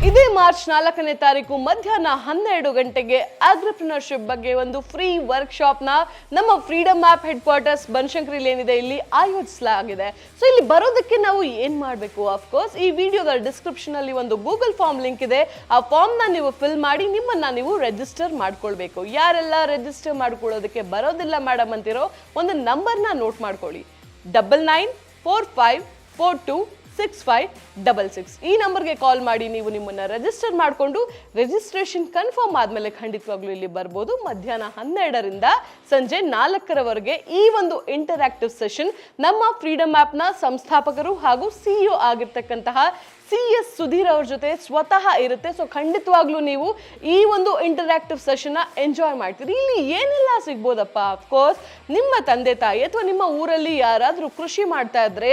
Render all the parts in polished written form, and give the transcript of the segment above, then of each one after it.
ಇದೇ ಮಾರ್ಚ್ 4ನೇ ತಾರೀಕು ಮಧ್ಯಾಹ್ನ 12 ಗಂಟೆಗೆ ಆಗ್ರಿಪ್ರಿನರ್ಶಿಪ್ ಬಗ್ಗೆ ಒಂದು ಫ್ರೀ ವರ್ಕ್ಶಾಪ್ ನ ನಮ್ಮ ಫ್ರೀಡಮ್ ಆಪ್ ಹೆಡ್ ಕ್ವಾರ್ಟರ್ಸ್ ಬನಶಂಕರಿಲಿ ಏನಿದೆ ಇಲ್ಲಿ ಆಯೋಜಿಸಲಾಗಿದೆ. ಸೊ ಇಲ್ಲಿ ಬರೋದಕ್ಕೆ ನಾವು ಏನ್ ಮಾಡಬೇಕು? ಆಫ್ ಕೋರ್ಸ್ ಈ ವಿಡಿಯೋದ ಡಿಸ್ಕ್ರಿಪ್ಷನ್ ಅಲ್ಲಿ ಒಂದು ಗೂಗಲ್ ಫಾರ್ಮ್ ಲಿಂಕ್ ಇದೆ. ಆ ಫಾರ್ಮ್ ನ ನೀವು ಫಿಲ್ ಮಾಡಿ ನಿಮ್ಮನ್ನ ನೀವು ರಿಜಿಸ್ಟರ್ ಮಾಡ್ಕೊಳ್ಬೇಕು. ಯಾರೆಲ್ಲ ರಿಜಿಸ್ಟರ್ ಮಾಡ್ಕೊಳ್ಳೋದಕ್ಕೆ ಬರೋದಿಲ್ಲ ಮೇಡಮ್ ಅಂತಿರೋ ಒಂದು ನಂಬರ್ನ ನೋಟ್ ಮಾಡ್ಕೊಳ್ಳಿ. 9945426566 ಈ ನಂಬರ್ಗೆ ಕಾಲ್ ಮಾಡಿ ನೀವು ನಿಮ್ಮನ್ನ ರಿಜಿಸ್ಟರ್ ಮಾಡಿಕೊಂಡು ರಿಜಿಸ್ಟ್ರೇಷನ್ ಕನ್ಫರ್ಮ್ ಆದ್ಮೇಲೆ ಖಂಡಿತವಾಗ್ಲೂ ಇಲ್ಲಿ ಬರ್ಬೋದು. ಮಧ್ಯಾಹ್ನ 12ರಿಂದ ಸಂಜೆ 4ರವರೆಗೆ ಈ ಒಂದು ಇಂಟರಾಕ್ಟಿವ್ ಸೆಷನ್ ನಮ್ಮ ಫ್ರೀಡಮ್ ಆಪ್ ನ ಸಂಸ್ಥಾಪಕರು ಹಾಗೂ ಸಿಇಒ ಆಗಿರ್ತಕ್ಕಂತಹ CS ಸುಧೀರ್ ಅವ್ರ ಜೊತೆ ಸ್ವತಃ ಇರುತ್ತೆ. ಸೊ ಖಂಡಿತವಾಗ್ಲೂ ನೀವು ಈ ಒಂದು ಇಂಟರಾಕ್ಟಿವ್ ಸೆಷನ್ ಎಂಜಾಯ್ ಮಾಡ್ತೀರಿ. ಇಲ್ಲಿ ಏನೆಲ್ಲ ಸಿಗ್ಬೋದಪ್ಪ? ಅಫ್ಕೋರ್ಸ್ ನಿಮ್ಮ ತಂದೆ ತಾಯಿ ಅಥವಾ ನಿಮ್ಮ ಊರಲ್ಲಿ ಯಾರಾದ್ರೂ ಕೃಷಿ ಮಾಡ್ತಾ ಇದ್ರೆ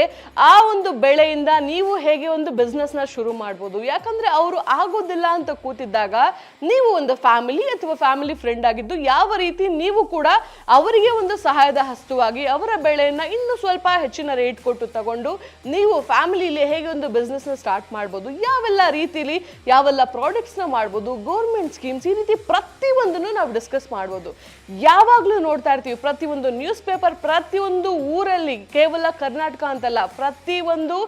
ಆ ಒಂದು ಬೆಳೆಯಿಂದ ನೀವು ಹೇಗೆ ಒಂದು ಬಿಸ್ನೆಸ್ ನ ಶುರು ಮಾಡ್ಬೋದು. ಯಾಕಂದ್ರೆ ಅವರು ಆಗೋದಿಲ್ಲ ಅಂತ ಕೂತಿದ್ದಾಗ ನೀವು ಒಂದು ಫ್ಯಾಮಿಲಿ ಅಥವಾ ಫ್ಯಾಮಿಲಿ ಫ್ರೆಂಡ್ ಆಗಿದ್ದು ಯಾವ ರೀತಿ ನೀವು ಕೂಡ ಅವರಿಗೆ ಒಂದು ಸಹಾಯದ ಹಸ್ತವಾಗಿ ಅವರ ಬೆಳೆಯನ್ನ ಇನ್ನು ಸ್ವಲ್ಪ ಹೆಚ್ಚಿನ ರೇಟ್ ಕೊಟ್ಟು ತಗೊಂಡು ನೀವು ಫ್ಯಾಮಿಲಿಲಿ ಹೇಗೆ ಒಂದು ಬಿಸ್ನೆಸ್ ನ ಸ್ಟಾರ್ಟ್ ಮಾಡ್ಬೋದು, ಯಾವೆಲ್ಲ ರೀತಿಲಿ ಯಾವೆಲ್ಲ ಪ್ರಾಡಕ್ಟ್ಸ್ ನ ಮಾಡ್ಬೋದು, ಗೌರ್ಮೆಂಟ್ ಸ್ಕೀಮ್ಸ್, ಈ ರೀತಿ ಪ್ರತಿಯೊಂದನ್ನು ನಾವು ಡಿಸ್ಕಸ್ ಮಾಡ್ಬೋದು. ಯಾವಾಗ್ಲೂ ನೋಡ್ತಾ ಇರ್ತೀವಿ ಪ್ರತಿಯೊಂದು ನ್ಯೂಸ್ ಪೇಪರ್, ಪ್ರತಿಯೊಂದು ಊರಲ್ಲಿ, ಕೇವಲ ಕರ್ನಾಟಕ ಅಂತಲ್ಲ ಪ್ರತಿಯೊಂದು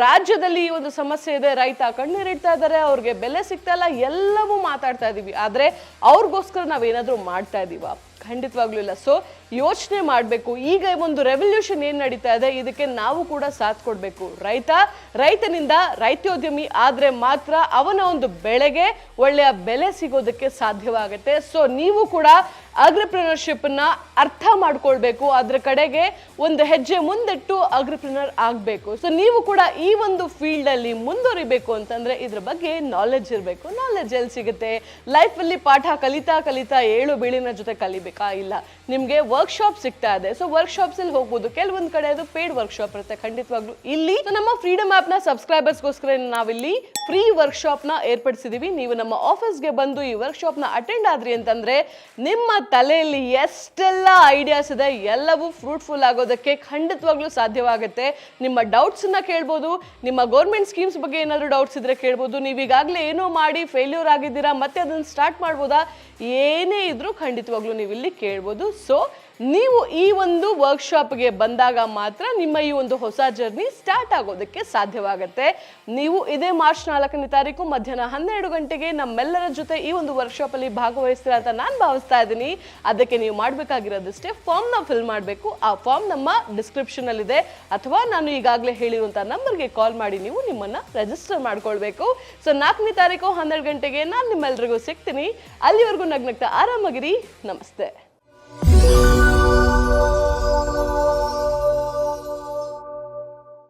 ರಾಜ್ಯದಲ್ಲಿ ಈ ಒಂದು ಸಮಸ್ಯೆ ಇದೆ. ರೈತ ಕಣ್ಣೀರಿಡ್ತಾ ಇದ್ದಾರೆ, ಅವ್ರಿಗೆ ಬೆಲೆ ಸಿಗ್ತಾ ಇಲ್ಲ, ಎಲ್ಲವೂ ಮಾತಾಡ್ತಾ ಇದೀವಿ. ಆದ್ರೆ ಅವ್ರಿಗೋಸ್ಕರ ನಾವೇನಾದ್ರೂ ಮಾಡ್ತಾ ಇದೀವ? ಖಂಡಿತವಾಗ್ಲೂ ಇಲ್ಲ. ಸೊ ಯೋಚನೆ ಮಾಡಬೇಕು. ಈಗ ಒಂದು ರೆವಲ್ಯೂಷನ್ ಏನ್ ನಡೀತಾ ಇದೆ ಇದಕ್ಕೆ ನಾವು ಕೂಡ ಸಾಥ್ ಕೊಡ್ಬೇಕು. ರೈತನಿಂದ ರೈತೋದ್ಯಮಿ ಆದ್ರೆ ಮಾತ್ರ ಅವನ ಒಂದು ಬೆಳೆಗೆ ಒಳ್ಳೆಯ ಬೆಲೆ ಸಿಗೋದಕ್ಕೆ ಸಾಧ್ಯವಾಗುತ್ತೆ. ಸೊ ನೀವು ಕೂಡ ಅಗ್ರಿಪ್ರಿನರ್ಶಿಪ್ ನ ಅರ್ಥ ಮಾಡ್ಕೊಳ್ಬೇಕು, ಅದ್ರ ಕಡೆಗೆ ಒಂದು ಹೆಜ್ಜೆ ಮುಂದಿಟ್ಟು ಅಗ್ರಿಪ್ರಿನರ್ ಆಗ್ಬೇಕು. ಸೊ ನೀವು ಕೂಡ ಈ ಒಂದು ಫೀಲ್ಡ್ ಅಲ್ಲಿ ಮುಂದುವರಿಬೇಕು ಅಂತಂದ್ರೆ ಇದ್ರ ಬಗ್ಗೆ ನಾಲೆಡ್ಜ್ ಇರಬೇಕು. ನಾಲೆಡ್ಜ್ ಎಲ್ಲಿ ಸಿಗುತ್ತೆ? ಲೈಫ್ ಅಲ್ಲಿ ಪಾಠ ಕಲಿತಾ ಕಲಿತಾ ಏಳು ಬೀಳಿನ ಜೊತೆ ಕಲಿಬೇಕಾ? ಇಲ್ಲ, ನಿಮ್ಗೆ ವರ್ಕ್ಶಾಪ್ ಸಿಗ್ತಾ ಇದೆ. ಸೊ ವರ್ಕ್ಶಾಪ್ಸ್ ಅಲ್ಲಿ ಹೋಗ್ಬೋದು. ಕೆಲವೊಂದ್ ಕಡೆ ಅದು ಪೇಡ್ ವರ್ಕ್ಶಾಪ್ ಇರುತ್ತೆ. ಖಂಡಿತವಾಗ್ಲೂ ಇಲ್ಲಿ ನಮ್ಮ ಫ್ರೀಡಮ್ ಆಪ್ ನ ಸಬ್ಸ್ಕ್ರೈಬರ್ಸ್ಗೋಸ್ಕರ ನಾವಿಲ್ಲಿ ಫ್ರೀ ವರ್ಕ್ಶಾಪ್ ನ ಏರ್ಪಡಿಸಿದೀವಿ. ನೀವು ನಮ್ಮ ಆಫೀಸ್ಗೆ ಬಂದು ಈ ವರ್ಕ್ಶಾಪ್ ನ ಅಟೆಂಡ್ ಆದ್ರಿ ಅಂತಂದ್ರೆ ನಿಮ್ಮ ತಲೆಯಲ್ಲಿ ಎಷ್ಟೆಲ್ಲ ಐಡಿಯಾಸ್ ಇದೆ ಎಲ್ಲವೂ ಫ್ರೂಟ್ಫುಲ್ ಆಗೋದಕ್ಕೆ ಖಂಡಿತವಾಗ್ಲೂ ಸಾಧ್ಯವಾಗುತ್ತೆ. ನಿಮ್ಮ ಡೌಟ್ಸ್ ನ ಕೇಳ್ಬೋದು. ನಿಮ್ಮ ಗೌರ್ಮೆಂಟ್ ಸ್ಕೀಮ್ಸ್ ಬಗ್ಗೆ ಏನಾದ್ರು ಡೌಟ್ಸ್ ಇದ್ರೆ ಕೇಳ್ಬೋದು. ನೀವು ಈಗಾಗಲೇ ಏನೋ ಮಾಡಿ ಫೇಲ್ಯೂರ್ ಆಗಿದ್ದೀರಾ, ಮತ್ತೆ ಅದನ್ನ ಸ್ಟಾರ್ಟ್ ಮಾಡ್ಬೋದಾ? ಏನೇ ಇದ್ರೂ ಖಂಡಿತವಾಗ್ಲೂ ನೀವು ಇಲ್ಲಿ ಕೇಳ್ಬೋದು. ಸೊ ನೀವು ಈ ಒಂದು ವರ್ಕ್ಶಾಪ್ಗೆ ಬಂದಾಗ ಮಾತ್ರ ನಿಮ್ಮ ಈ ಒಂದು ಹೊಸ ಜರ್ನಿ ಸ್ಟಾರ್ಟ್ ಆಗೋದಕ್ಕೆ ಸಾಧ್ಯವಾಗುತ್ತೆ. ನೀವು ಇದೇ ಮಾರ್ಚ್ 4ನೇ ತಾರೀಕು ಮಧ್ಯಾಹ್ನ 12 ಗಂಟೆಗೆ ನಮ್ಮೆಲ್ಲರ ಜೊತೆ ಈ ಒಂದು ವರ್ಕ್ಶಾಪ್ ಅಲ್ಲಿ ಭಾಗವಹಿಸ್ತೀರಾ ಅಂತ ನಾನು ಭಾವಿಸ್ತಾ ಇದ್ದೀನಿ. ಅದಕ್ಕೆ ನೀವು ಮಾಡಬೇಕಾಗಿರೋದಷ್ಟೇ ಫಾರ್ಮ್ ನ ಫಿಲ್ ಮಾಡಬೇಕು. ಆ ಫಾರ್ಮ್ ನಮ್ಮ ಡಿಸ್ಕ್ರಿಪ್ಷನ್ ಅಲ್ಲಿ ಇದೆ, ಅಥವಾ ನಾನು ಈಗಾಗಲೇ ಹೇಳಿರುವಂತಹ ನಂಬರ್ಗೆ ಕಾಲ್ ಮಾಡಿ ನೀವು ನಿಮ್ಮನ್ನ ರಿಜಿಸ್ಟರ್ ಮಾಡ್ಕೊಳ್ಬೇಕು. ಸೊ 4ನೇ ತಾರೀಕು 12 ಗಂಟೆಗೆ ನಾನು ನಿಮ್ಮೆಲ್ಲರಿಗೂ ಸಿಗ್ತೀನಿ. ಅಲ್ಲಿವರೆಗೂ ನಗ್ನಗ್ತಾ ಆರಾಮಾಗಿರಿ. ನಮಸ್ತೆ.